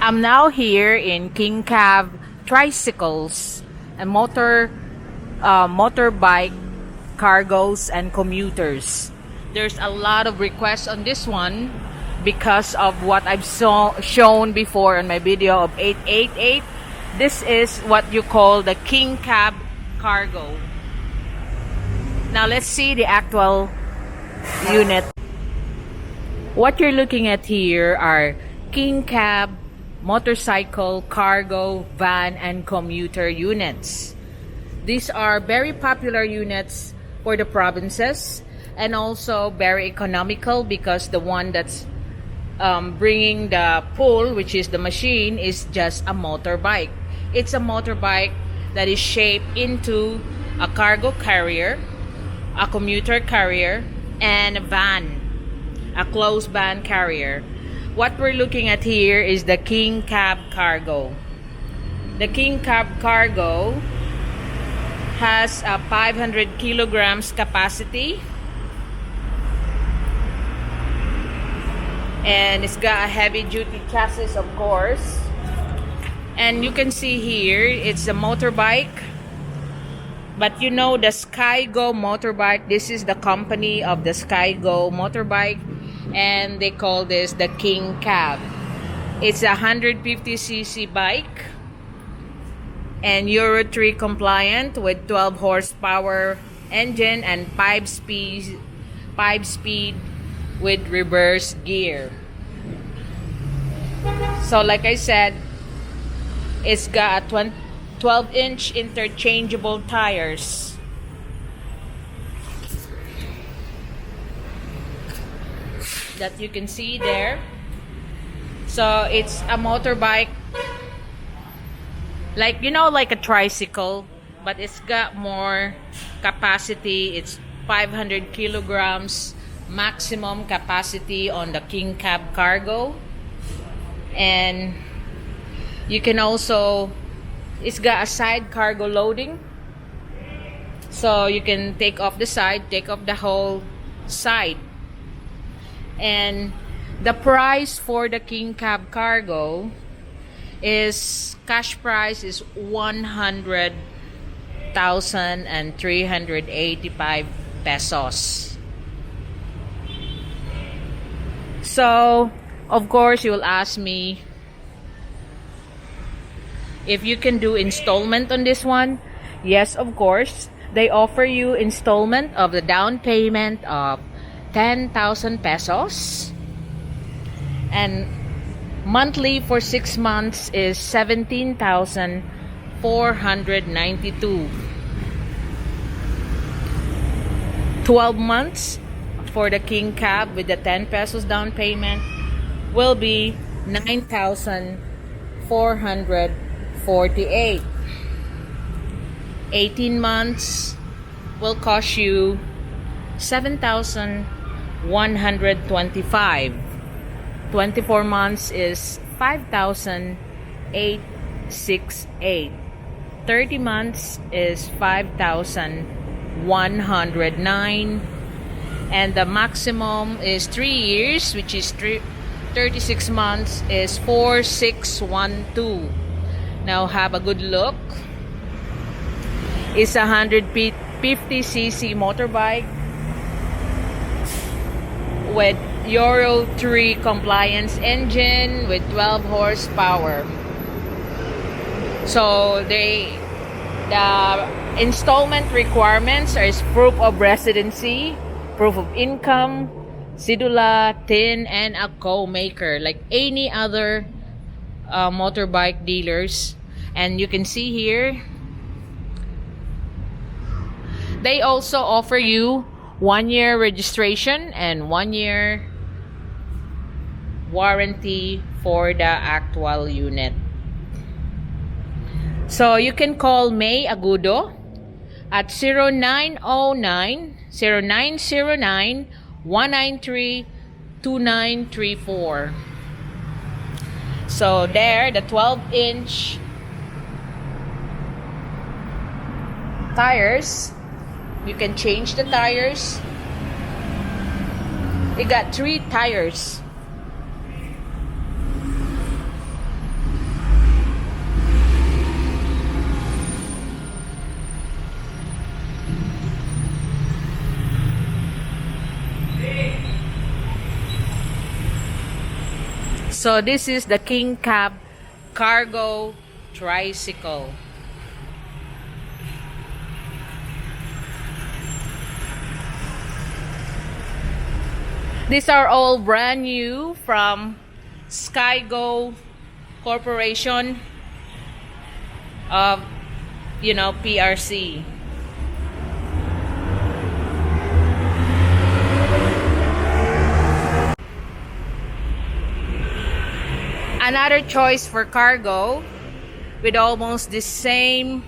I'm now here in Kingcab tricycles and motorbike cargos and commuters. There's a lot of requests on this one because of what I've shown before in my video of 888. This is what you call the Kingcab cargo. Now let's see the actual unit. What you're looking at here are Kingcab motorcycle, cargo, van, and commuter units. These are very popular units for the provinces and also very economical because the one that's bringing the pull, which is the machine, is just a motorbike. It's a motorbike that is shaped into a cargo carrier, a commuter carrier, and a van, a closed van carrier. What we're looking at here is the Kingcab cargo. The Kingcab cargo has a 500 kilograms capacity, and it's got a heavy duty chassis, of course. And you can see here it's a motorbike, but you know the Skygo motorbike, this is the company of the Skygo motorbike, and they call this the Kingcab. It's a 150cc bike and Euro 3 compliant with 12 horsepower engine and 5 speed with reverse gear. So like I said, it's got 12-inch interchangeable tires. That you can see there. So it's a motorbike, like, you know, like a tricycle, but it's got more capacity. It's 500 kilograms maximum capacity on the Kingcab cargo. And you can also, it's got a side cargo loading, so you can take off the side, take off the whole side. And the price for the Kingcab cargo is, cash price is 100,385 pesos. So, of course, you will ask me if you can do installment on this one. Yes, of course. They offer you installment of the down payment of 10,000 pesos, and monthly for 6 months is 17,492. 12 months for the Kingcab with the 10 pesos down payment will be 9,448. 18 months will cost you 7,125. 24 months is 5,868. 30 months is 5,109. And the maximum is 3 years, which is 36 months, is 4,612. Now have a good look. It's a 150cc motorbike with Euro 3 compliance engine with 12 horsepower. So the installment requirements are proof of residency, proof of income, cedula, TIN, and a co-maker like any other motorbike dealers. And you can see here, they also offer you 1 year registration and 1 year warranty for the actual unit. So you can call May Agudo at 0909-193-2934. So there, the 12-inch tires, you can change the tires. It got 3 tires. So this is the Kingcab cargo tricycle. These are all brand new from SkyGo Corporation of, PRC. Another choice for cargo with almost the same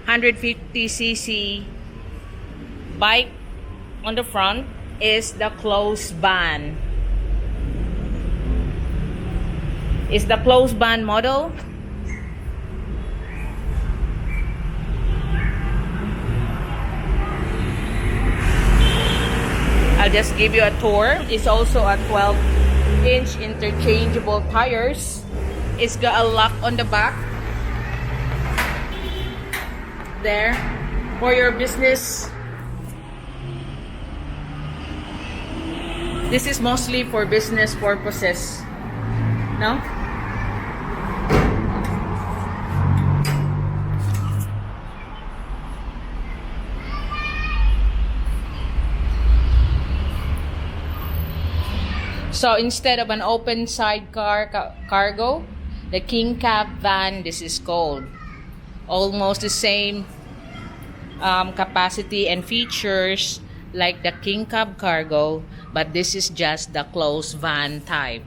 150cc bike on the front is the closed van. Is the closed van model. I'll just give you a tour. It's also a 12-inch interchangeable tires. It's got a lock on the back. There. For your business. This is mostly for business purposes. No? So instead of an open sidecar cargo, the Kingcab van, this is called. Almost the same capacity and features like the Kingcab cargo, but this is just the closed van type.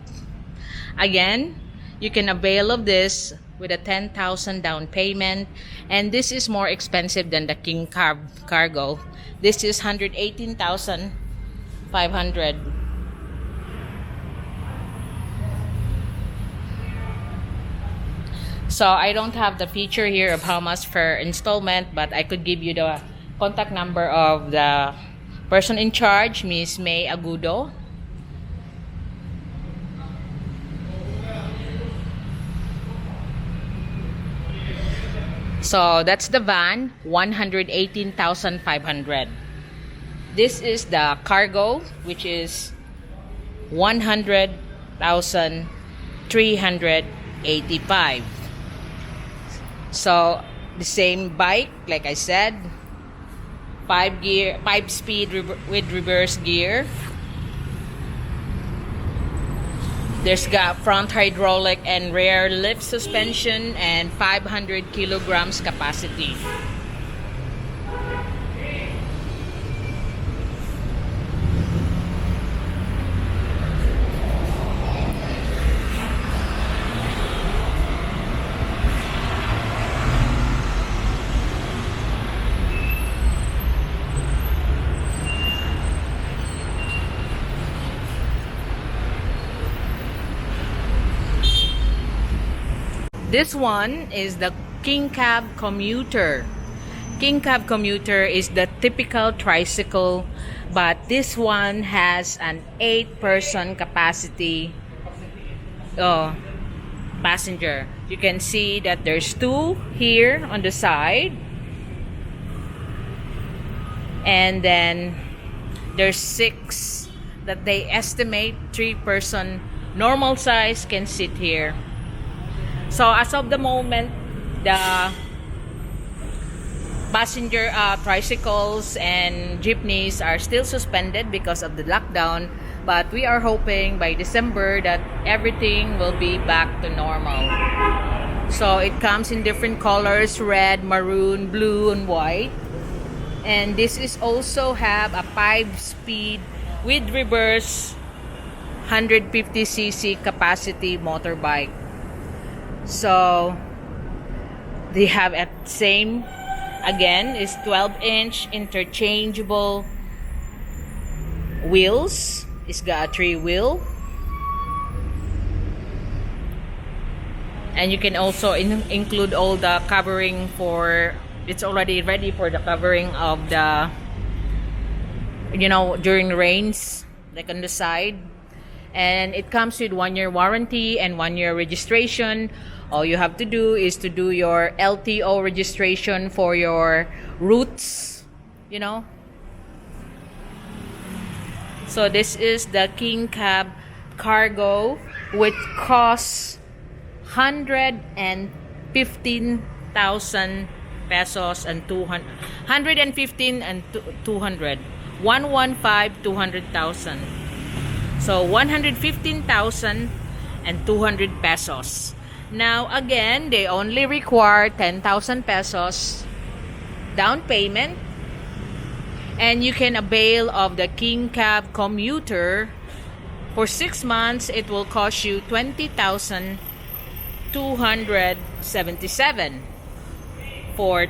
Again, you can avail of this with a 10,000 down payment, and this is more expensive than the Kingcab cargo. This is 118,500. So I don't have the feature here of how much per installment, but I could give you the contact number of the person in charge, Miss May Agudo. So that's the van, 118,500. This is the cargo, which is 100,385. So the same bike, like I said, 5-speed with reverse gear. There's got front hydraulic and rear lift suspension and 500 kilograms capacity. This one is the Kingcab Commuter. Kingcab Commuter is the typical tricycle, but this one has an 8-person capacity passenger. You can see that there's 2 here on the side, and then there's 6 that they estimate 3-person normal size can sit here. So as of the moment, the passenger tricycles and jeepneys are still suspended because of the lockdown, but we are hoping by December that everything will be back to normal. So it comes in different colors: red, maroon, blue, and white. And this is also have a 5-speed with reverse 150cc capacity motorbike. So they have at same, again, is 12-inch interchangeable wheels. It's got a 3-wheel, and you can also include all the covering for. It's already ready for the covering of the, during rains, like on the side. And it comes with 1-year warranty and 1-year registration. All you have to do is to do your LTO registration for your routes, So this is the Kingcab cargo, which costs 115,000 pesos and 200, 115 and 200, 115, 200,000. So 115,000 and 200 pesos. Now again, they only require 10,000 pesos down payment, and you can avail of the Kingcab Commuter. For 6 months, it will cost you 20,277. For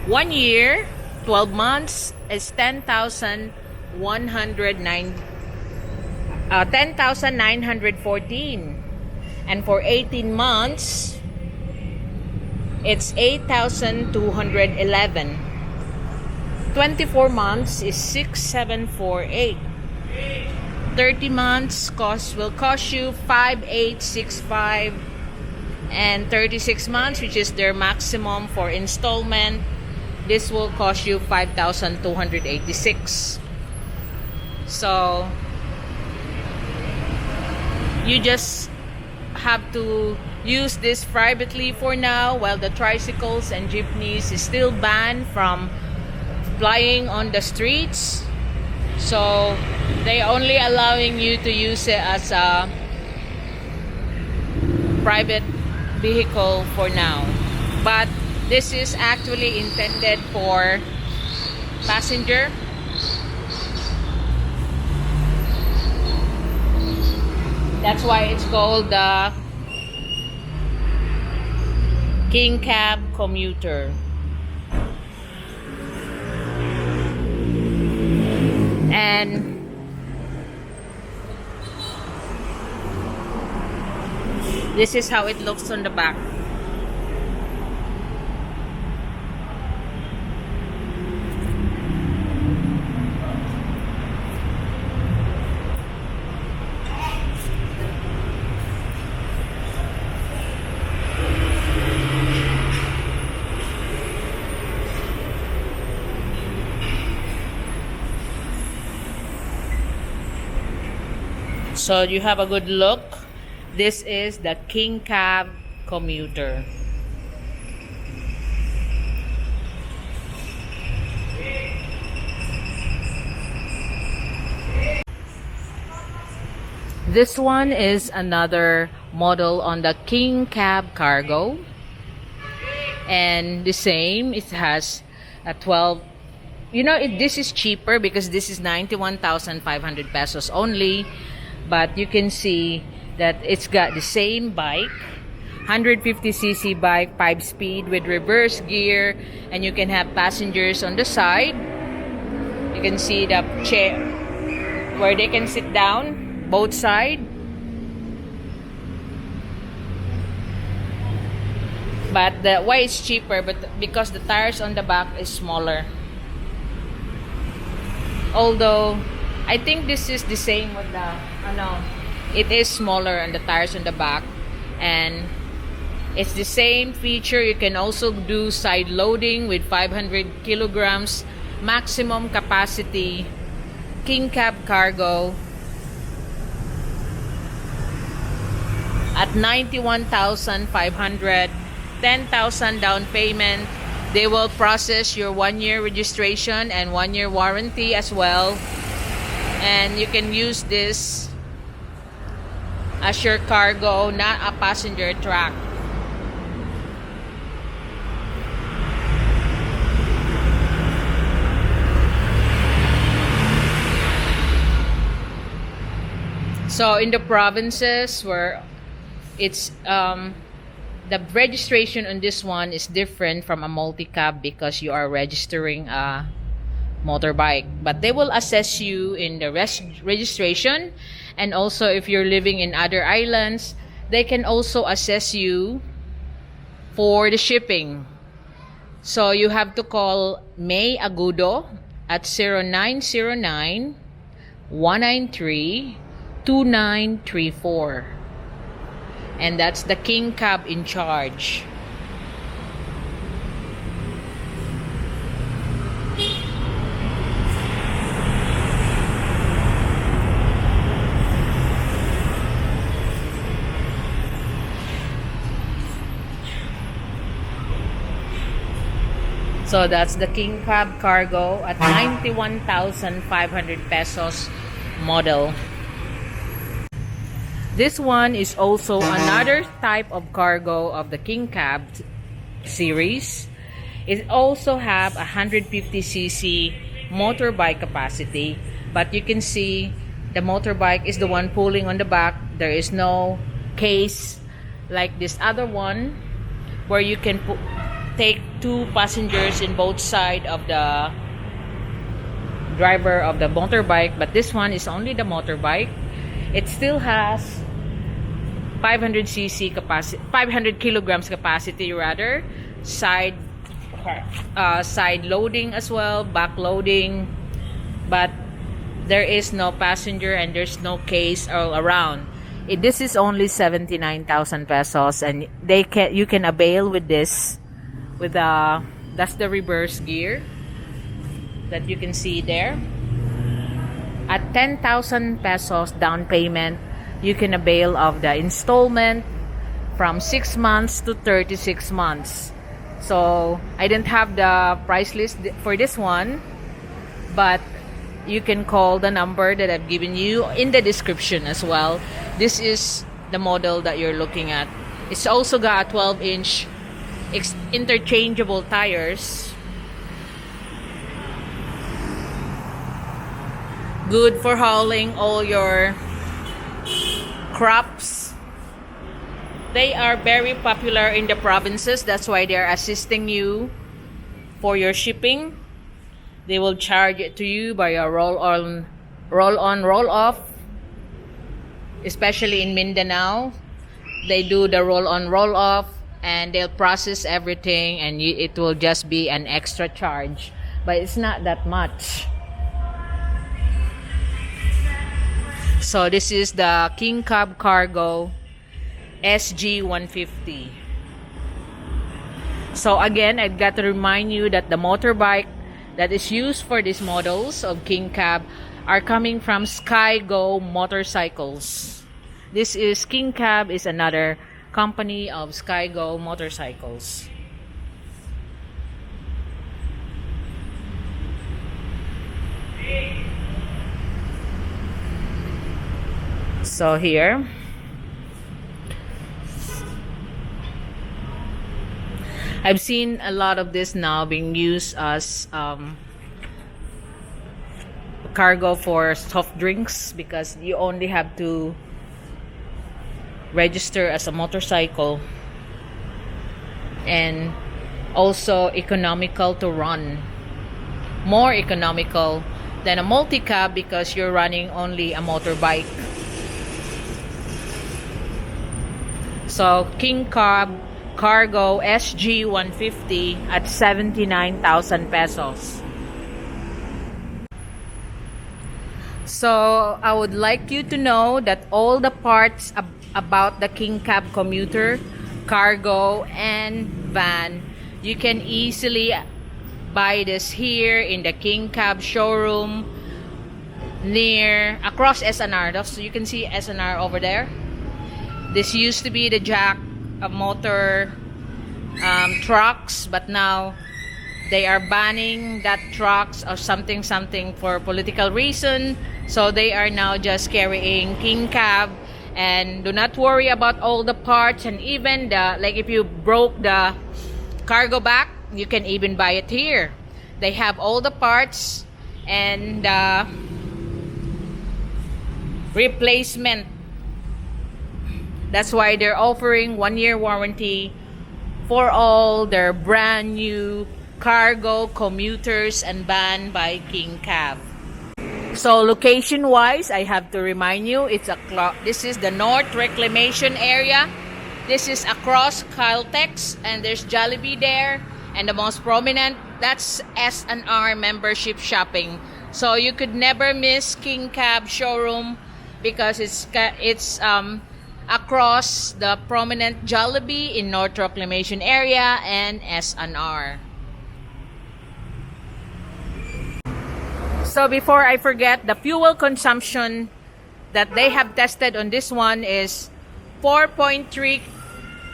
1 year, 12 months is 10,914. And for 18 months, it's 8,211. 24 months is 6,748. 30 months will cost you 5,865. And 36 months, which is their maximum for installment, this will cost you 5,286. So you just have to use this privately for now, while the tricycles and jeepneys is still banned from flying on the streets. So they only allowing you to use it as a private vehicle for now. But this is actually intended for passenger. That's why it's called the Kingcab Commuter. And this is how it looks on the back. So you have a good look. This is the Kingcab Commuter. This one is another model on the Kingcab Cargo. And the same, it has a 12. This is cheaper because this is 91,500 pesos only. But you can see that it's got the same bike, 150cc bike, 5-speed with reverse gear, and you can have passengers on the side. You can see the chair where they can sit down, both sides. But why it's cheaper? But because the tires on the back is smaller. Although I think this is the same with the it is smaller on the tires on the back, and it's the same feature. You can also do side loading with 500 kilograms maximum capacity. Kingcab Cargo at 91,500, 10,000 down payment. They will process your 1-year registration and 1-year warranty as well. And you can use this as your cargo, not a passenger truck. So in the provinces where it's the registration on this one is different from a multicab because you are registering a motorbike, but they will assess you in the registration. And also if you're living in other islands, they can also assess you for the shipping. So you have to call May Agudo at 0909 193 2934, and that's the Kingcab in charge. So that's the Kingcab cargo at 91,500 pesos model. This one is also another type of cargo of the Kingcab series. It also have 150cc motorbike capacity, but you can see the motorbike is the one pulling on the back. There is no case like this other one where you can take two passengers in both sides of the driver of the motorbike, but this one is only the motorbike. It still has 500cc capacity, 500 kilograms capacity rather, side loading as well, back loading, but there is no passenger and there's no case all around. This is only 79,000 pesos, and you can avail with this with that's the reverse gear that you can see there. At 10,000 pesos down payment, you can avail of the installment from 6 months to 36 months. So I didn't have the price list for this one, but you can call the number that I've given you in the description as well. This is the model that you're looking at. It's also got 12-inch interchangeable tires. Good for hauling all your crops. They are very popular in the provinces. That's why they're assisting you for your shipping. They will charge it to you by a roll-on, roll-off. Especially in Mindanao, they do the roll-on, roll-off, and they'll process everything, and it will just be an extra charge. But it's not that much. So this is the Kingcab Cargo SG150. So again, I've got to remind you that the motorbike that is used for these models of Kingcab are coming from SkyGo motorcycles. This is Kingcab is another company of SkyGo motorcycles. So here I've seen a lot of this now being used as cargo for soft drinks, because you only have to register as a motorcycle, and also economical to run, more economical than a multicab because you're running only a motorbike. So Kingcab Cargo SG150 at 79,000 pesos. So I would like you to know that all the parts about the Kingcab Commuter, cargo, and van, you can easily buy this here in the Kingcab showroom across SNR. So you can see SNR over there. This used to be the jack of motor trucks, but now they are banning that trucks or something for political reason. So they are now just carrying Kingcab, and do not worry about all the parts, and even like if you broke the cargo back, you can even buy it here. They have all the parts and replacement. That's why they're offering 1-year warranty for all their brand new cargo, commuters, and van by Kingcab. So location wise, I have to remind you, this is the North Reclamation area. This is across Caltex, and there's Jollibee there, and the most prominent, that's S&R membership shopping. So you could never miss Kingcab showroom because it's across the prominent Jollibee in North Reclamation area and S&R. So before I forget, the fuel consumption that they have tested on this one is 4.3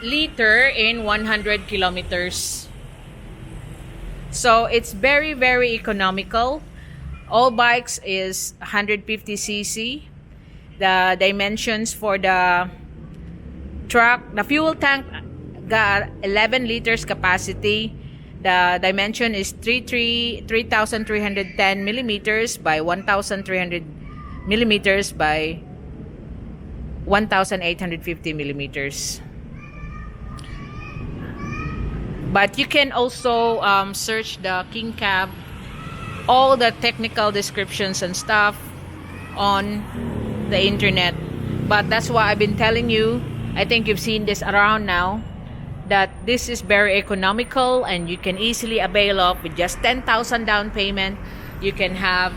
liter in 100 kilometers. So it's very, very economical. All bikes is 150cc. The dimensions for the truck, the fuel tank got 11 liters capacity. The dimension is 3,310 millimeters by 1,300 millimeters by 1,850 millimeters. But you can also search the Kingcab, all the technical descriptions and stuff on the internet. But that's why I've been telling you, I think you've seen this around now, that this is very economical and you can easily avail of with just 10,000 down payment. You can have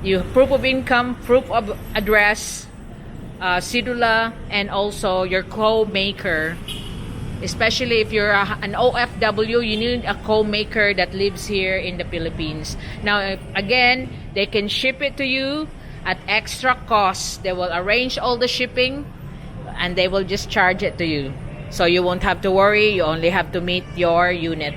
your proof of income, proof of address, cedula, and also your co-maker. Especially if you're an OFW, you need a co-maker that lives here in the Philippines. Now, again, they can ship it to you at extra cost. They will arrange all the shipping and they will just charge it to you. So you won't have to worry. You only have to meet your unit.